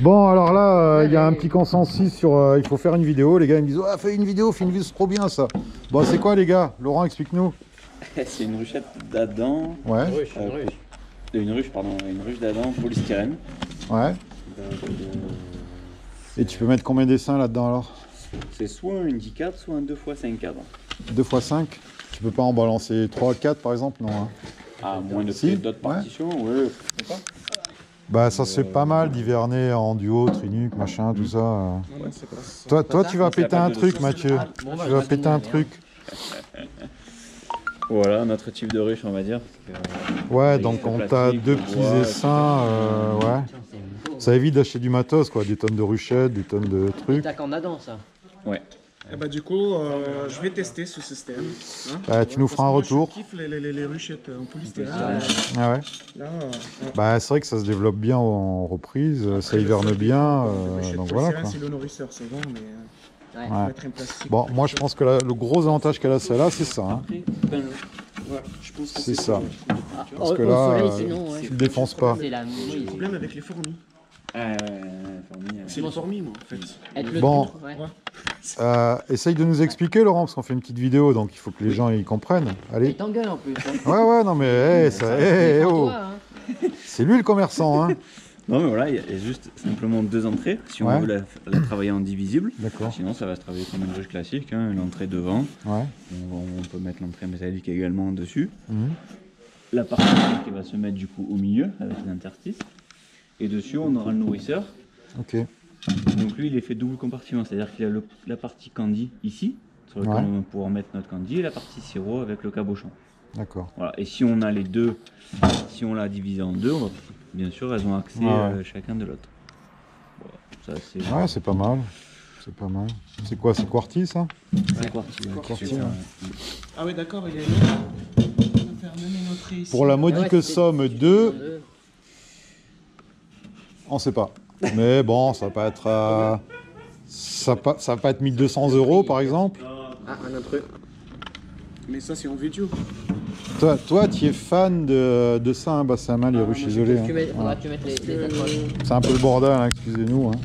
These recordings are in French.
Bon, alors là, il y a un petit consensus sur... il faut faire une vidéo. Les gars, ils me disent, ah, fais une vidéo, c'est trop bien ça. Bon, c'est quoi les gars? Laurent, explique-nous. C'est une ruchette d'Adam. Ouais. Une ruche d'Adam polystyrène. Ouais. Et tu peux mettre combien de dessins là-dedans alors? C'est soit un 10 cadres, soit un 2x5 cadres. 2x5? Tu peux pas en balancer 3 4 par exemple? Non. Hein. Ah, moins de Si, d'autres partitions, ouais. Pourquoi pas. Bah ça c'est pas mal d'hiverner en duo, trinuc, machin, tout ça. Non, c'est pas, Toi tu vas péter un truc Mathieu. Tu vas péter un truc. Voilà, notre type de ruche on va dire. Ouais, donc on t'a deux petits essaims, ouais. Ça évite d'acheter du matos quoi, des tonnes de ruchettes, des tonnes de trucs. T'as qu'en Adam ça. Ouais. Et bah du coup, je vais tester ce système. Hein, tu nous feras un retour. Je kiffe les ruchettes en polystyrène. Ah ouais. Là, bah c'est vrai que ça se développe bien en reprise, ça hiverne bien, donc voilà quoi. C'est le nourrisseur souvent, mais Ouais. mettre un plastique. Bon, moi je pense que le gros avantage qu'elle a celle-là, c'est ça. Hein. Ouais, je pense que C'est ça. Parce Au que là, soleil, sinon, ouais. tu le défonces pas. C'est la J'ai le problème avec les fourmis. C'est les fourmis, moi, en fait. Être le Bon. tour, ouais. Essaye de nous expliquer Laurent, parce qu'on fait une petite vidéo, donc il faut que les gens y comprennent. Il Allez. t'engueule en plus. Hein. Ouais, non mais oh. Toi, hein. C'est lui le commerçant. Hein. Non mais voilà, il y a juste simplement deux entrées si on veut la travailler en divisible. D'accord. Sinon ça va se travailler comme une ruche classique, hein, l'entrée devant. Ouais. On peut mettre l'entrée métallique également dessus. Mhm. La partie qui va se mettre du coup au milieu avec les interstices. Et dessus on aura le nourrisseur. Ok. Donc lui il est fait double compartiment, c'est-à-dire qu'il a la partie candy ici, sur laquelle on va pouvoir mettre notre candy, et la partie sirop avec le cabochon. D'accord. Voilà. Et si on a les deux, si on l'a divisé en deux, on va, bien sûr elles ont accès chacun de l'autre. Voilà. Ça, Ouais, c'est pas mal. C'est pas mal. C'est quoi, c'est Quarty ça? c'est Quarty. Quarty, ouais. Ah ouais, d'accord, il est là. On va faire même une entrée ici. Pour la modique somme de... On sait pas. Mais bon, ça va pas être... ça va pas être 1200 € par exemple. Ah, un autre. Mais ça, c'est en vidéo. Toi, tu es fan de ça, hein, Bassama, les ruches isolées. Hein. Faudra que tu mettes les accroches. C'est un peu le bordel, hein, excusez-nous. Hein.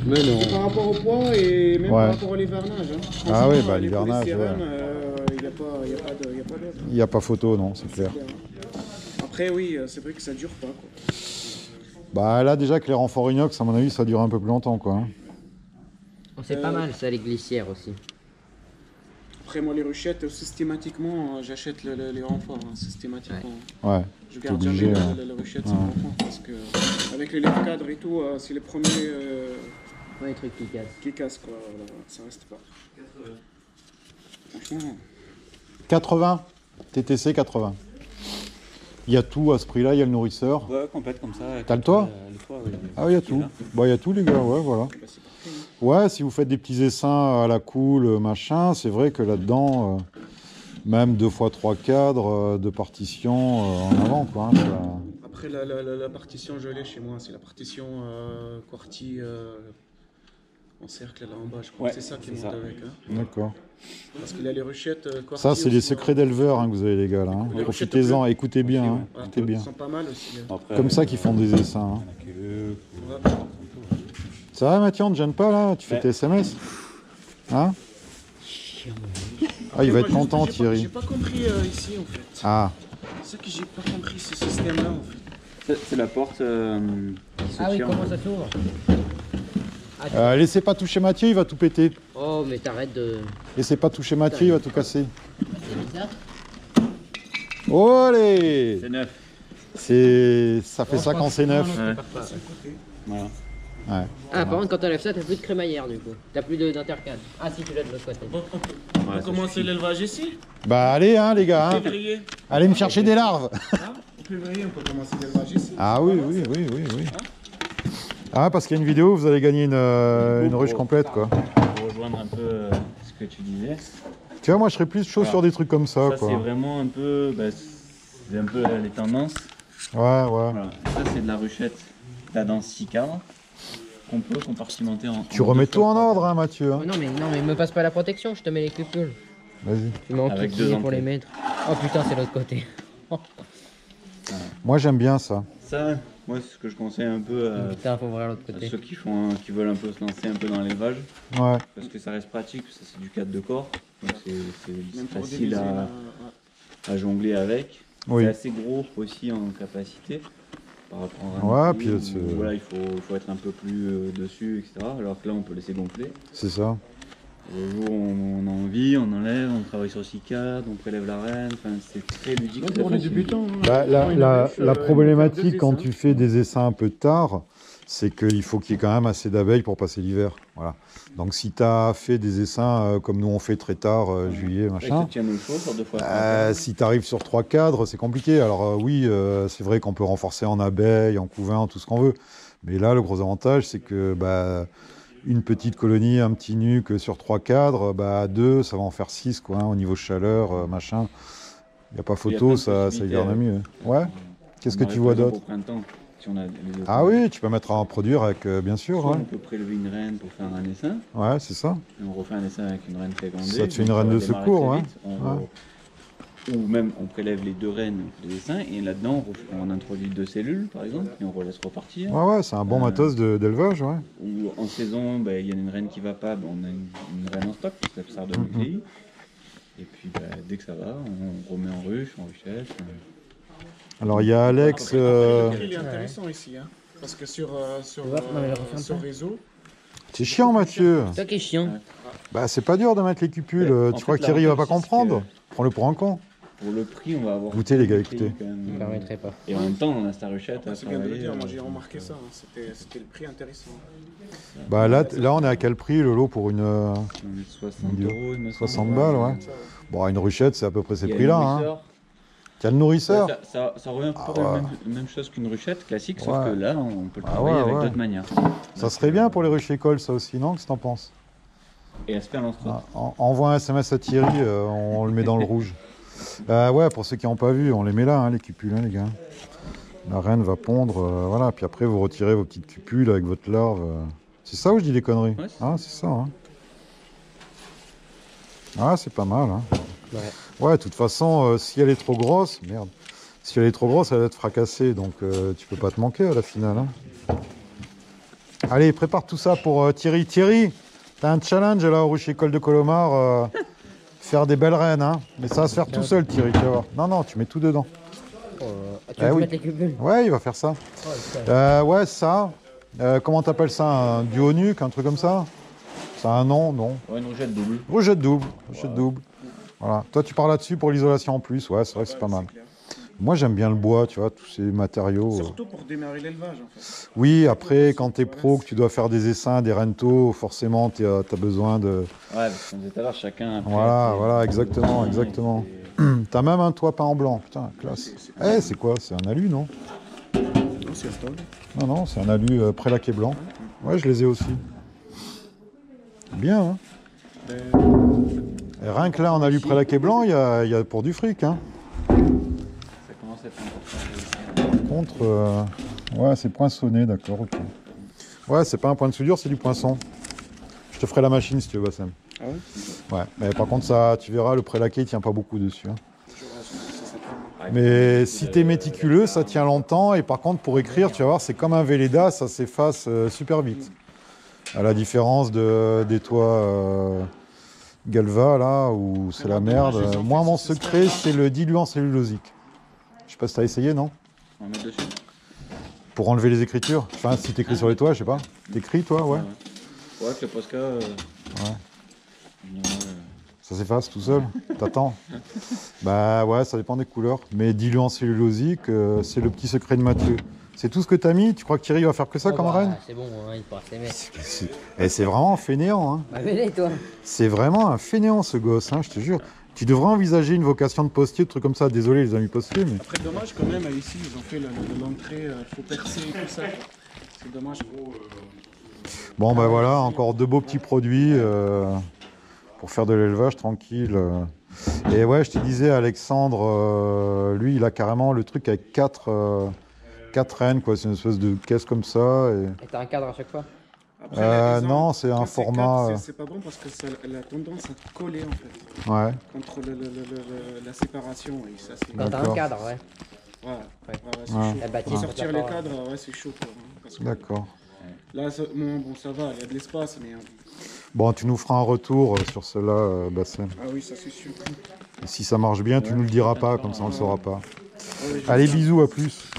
Mais non. Par rapport au poids et même par rapport à l'hivernage. Hein. Ah oui, Franchement, l'hivernage, les polystyrènes, il n'y a pas d'autre. Il n'y a pas photo, non, c'est clair. Après, oui, c'est vrai que ça dure pas, quoi. Bah là, déjà que les renforts inox, à mon avis, ça dure un peu plus longtemps, quoi. Hein. C'est pas mal ça, les glissières aussi. Après, moi, les ruchettes, systématiquement, j'achète les renforts, hein, systématiquement. Ouais. Je garde obligé, jamais les ruchettes sans renfort parce que, avec les lèvres cadres et tout, c'est les premiers Ouais, les trucs qui cassent. qui cassent, quoi. Voilà, ça reste pas. 80. Franchement. 80. TTC 80. Il y a tout à ce prix-là, il y a le nourrisseur. Ouais, complète comme ça. T'as le toit? Le toit, oui. Ah oui, il y a tout. Bah, il y a tout, les gars, ouais, voilà. Bah, c'est parfait, hein. Ouais, si vous faites des petits essaims à la cool, machin, c'est vrai que là-dedans, même 2 x 3 cadres, de partitions en avant, quoi. Hein, ça... Après, la partition, je l'ai chez moi, c'est la partition Quarty en cercle là en bas, je crois que c'est ça qui monte avec. Hein. D'accord. Parce qu'il a les ruchettes Quarty. Ça, c'est les secrets d'éleveurs hein, que vous avez, les gars, là. Hein. Profitez-en, écoutez bien. Hein. Écoutez bien. Ils sont pas mal aussi. Hein. Après, Comme ça qu'ils font des essaims. Hein. Ça va, Mathieu, on ne te gêne pas, là? Tu fais tes SMS? Hein? Ah, il va être content, Thierry. J'ai pas compris ici, en fait. Ah. C'est ça que j'ai pas compris, ce système-là, en fait. c'est la porte qui se Ah oui, tire. comment ça s'ouvre? Laissez pas toucher Mathieu, il va tout péter. Oh, mais t'arrêtes de... Laissez pas toucher Mathieu, il va tout casser. C'est bizarre. Oh, allez! C'est neuf. Ça fait ça quand c'est neuf. Ouais. Voilà. Ouais. Ah, par contre, quand t'enlèves ça, t'as plus de crémaillère du coup. T'as plus d'intercade. Ah, si, tu l'as de l'autre côté. On va commencer l'élevage ici. Bah, allez, hein, les gars. Hein. Février. Allez me chercher des larves. En février, on peut commencer l'élevage ici. Ah oui. Ah, parce qu'il y a une vidéo, vous allez gagner une ruche complète, quoi. Pour rejoindre un peu ce que tu disais. Tu vois, moi, je serais plus chaud sur des trucs comme ça, Ça, quoi. c'est vraiment un peu, c'est un peu les tendances. Ouais. Voilà. Ça, c'est de la ruchette d'Adam 6 cadres qu'on peut compartimenter en. Tu remets tout en ordre, hein, Mathieu. Hein. Oh, non, mais me passe pas la protection, je te mets les cupules. Vas-y. Tu mets en Avec kiki deux pour les entrées. mettre. Oh putain, c'est l'autre côté. Moi, j'aime bien ça. Ça, Moi, c'est ce que je conseille un peu Putain, faut ouvrir l'autre à côté. ceux qui veulent un peu se lancer un peu dans l'élevage. Ouais. Parce que ça reste pratique, parce que c'est du cadre de corps. Donc c'est Même pour facile diviser, à jongler avec. Oui. C'est assez gros aussi en capacité. Par rapport à Ouais, un puis outil c'est- où, voilà, il faut être un peu plus dessus, etc. Alors que là, on peut laisser gonfler. C'est ça. Le jour où on a envie, on enlève, on travaille sur 6 cadres, on prélève la reine. Enfin, c'est très ludique. Même très pour les facile. débutants. hein. Bah, Quand ils arrivent, la ils problématique vont faire quand deux tu essais. fais des essaims un peu tard, c'est qu'il faut qu'il y ait quand même assez d'abeilles pour passer l'hiver. Voilà. Donc si tu as fait des essaims comme nous on fait très tard, juillet, Là, ils machin, te tiennent au chaud sur 2 fois 3 si tu arrives sur 3 cadres, c'est compliqué. Alors oui, c'est vrai qu'on peut renforcer en abeilles, en couvain, tout ce qu'on veut. Mais là, le gros avantage, c'est que une petite colonie, un petit nuque sur 3 cadres, à 2, ça va en faire 6, quoi, hein, au niveau chaleur, machin. Il n'y a pas Il y a photo, plein de ça possibilités, hiverne mieux. Ouais. Qu'est-ce que tu vois d'autre? Au printemps, si on a les deux Ah oui, tu peux mettre à en produire avec, bien sûr. Soit Ouais, on peut prélever une reine pour faire un essaim, ouais c'est ça. et on refait un essaim avec une reine fécondée. Ça te fait donc une reine va de démarrer secours, très ouais. vite. Ou même on prélève les 2 reines des essaims, et là-dedans on introduit 2 cellules par exemple, et on relaisse repartir. Ouais, ouais, c'est un bon matos d'élevage, ouais. Ou en saison, il y a une reine qui va pas, on a une reine en stock, parce qu'elle sert de nucléi. Et puis dès que ça va, on remet en ruche, en ruchette. Alors il y a Alex. Après, le prix, il est intéressant ici. Hein. Parce que sur réseau, C'est chiant, Mathieu. C'est toi qui est chiant. Bah, c'est pas dur de mettre les cupules. Ouais, en Tu fait, crois que Thierry va pas l'avantage, c'est comprendre? que- Prends-le pour un con. Pour le prix, on va avoir. Goûtez, les gars, Nucléi, écoutez. quand même. Je me permettrai pas. Et en même temps, on a sa ruchette à c'est bien de le travailler. dire, moi j'ai remarqué ça. Hein. C'était le prix intéressant. Bah, là, on est à quel prix, le lot, pour une On est 60 Dieu. euros, il me semble. 60 balles, ouais. Bon, une ruchette, c'est à peu près ces Il y a prix-là. le Hein. nourrisseur. T'as le nourrisseur? Ça revient à peu près ouais. la même chose qu'une ruchette classique, sauf Ouais. que là, on peut le Ah travailler ouais, avec ouais. d'autres manières. Ça serait bien pour les ruches écoles, ça aussi, non? Qu'est-ce que t'en penses? Et elle se fait à l'instant. Envoie un SMS à Thierry, on le met dans le rouge. Ouais, pour ceux qui n'ont pas vu, on les met là, hein, les cupules, hein, les gars. La reine va pondre, voilà. Puis après, vous retirez vos petites cupules avec votre larve. C'est ça ou je dis des conneries? Ouais, c'est Ah, c'est ça. Hein. Ah, c'est pas mal. Hein. Ouais. Ouais, de toute façon, si elle est trop grosse, merde. Si elle est trop grosse, elle va être fracassée, donc tu peux pas te manquer à la finale. Hein. Allez, prépare tout ça pour Thierry. Thierry, t'as un challenge là au Ruche École de Colomar. Faire des belles reines, hein. Mais ça va se faire tout seul, Thierry, tu vas voir. Non, non, tu mets tout dedans. Tu veux oui. mettre les cupules? Ouais, il va faire ça. Ouais, ça. Comment t'appelles ça? Un duo nuque, un truc comme ça? Ça a un nom? Non. Ouais, une ruchette double. Ruchette double. Ruchette double. Voilà. Toi, tu parles là-dessus pour l'isolation en plus. Ouais, c'est vrai que c'est pas mal. Moi, j'aime bien le bois, tu vois, tous ces matériaux. Surtout pour démarrer l'élevage en fait. Oui, après, quand t'es pro, que tu dois faire des essaims, des rentos, forcément, t'as besoin de... Ouais, parce qu'on disait tout à l'heure, chacun. après, Voilà, c'est- voilà, exactement, Ouais, exactement. c'est- T'as même un toit peint en blanc. Putain, classe. Eh, c'est quoi? C'est un alu, non? Non, c'est stable. Non, non, c'est un alu prélaqué blanc. Ouais, je les ai aussi. Bien, hein? Et rien que là, en alu prélaqué blanc, il y a pour du fric, hein? Ça commence à être important. Par contre, ouais, c'est poinçonné, d'accord, ok. Ouais, c'est pas un point de soudure, c'est du poinçon. Je te ferai la machine si tu veux, Bassem. Ah ouais? Ouais, mais par contre, ça, tu verras, le prélaqué, il tient pas beaucoup dessus. Hein. Ouais, Mais si t'es méticuleux, ça tient longtemps. Et par contre, pour écrire, tu vas voir, c'est comme un Velleda, ça s'efface super vite. À la différence des toits Galva, là, où c'est la merde. Moi, mon secret, c'est le diluant cellulosique. Je sais pas si t'as essayé, non? On va mettre dessus. Pour enlever les écritures. Enfin, si t'écris sur les toits, je sais pas. T'écris, toi, ouais. Ouais, que le Posca. Ça s'efface tout seul. T'attends. Bah ouais, ça dépend des couleurs. Mais diluant cellulosique, c'est le petit secret de Mathieu. C'est tout ce que t'as mis? Tu crois que Thierry va faire que ça comme reine? C'est bon, hein, il pourra s'aimer. C'est vraiment un fainéant. Hein. Bah, venez, toi. C'est vraiment un fainéant, ce gosse, hein, je te jure. Tu devrais envisager une vocation de postier, de trucs comme ça. Désolé, les amis postiers, mais... Après, dommage quand même, ici, ils ont fait l'entrée, faut percer et tout ça. C'est dommage. Bon, ben voilà, encore deux beaux petits produits pour faire de l'élevage tranquille. Et ouais, je te disais, Alexandre, lui, il a carrément le truc avec 4 reines, quoi. C'est une espèce de caisse comme ça. Et t'as un cadre à chaque fois? Après, les non, ans, c'est un quand format... quatre, c'est pas bon parce que ça a tendance à coller en fait Ouais. contre la séparation. Et ça, c'est... Quand t'as un D'accord. cadre, ouais. Ouais, c'est Ouais. chaud. La bâtisse, Pour sortir ça les part, cadres, ouais, c'est chaud. Quoi, hein, parce que D'accord. là, bon, ça va, il y a de l'espace, mais... Bon, tu nous feras un retour sur cela, Bassem. Ah oui, ça c'est sûr. Et si ça marche bien, tu nous le diras pas, comme ça on le saura pas. Ouais, Allez, bisous, à plus.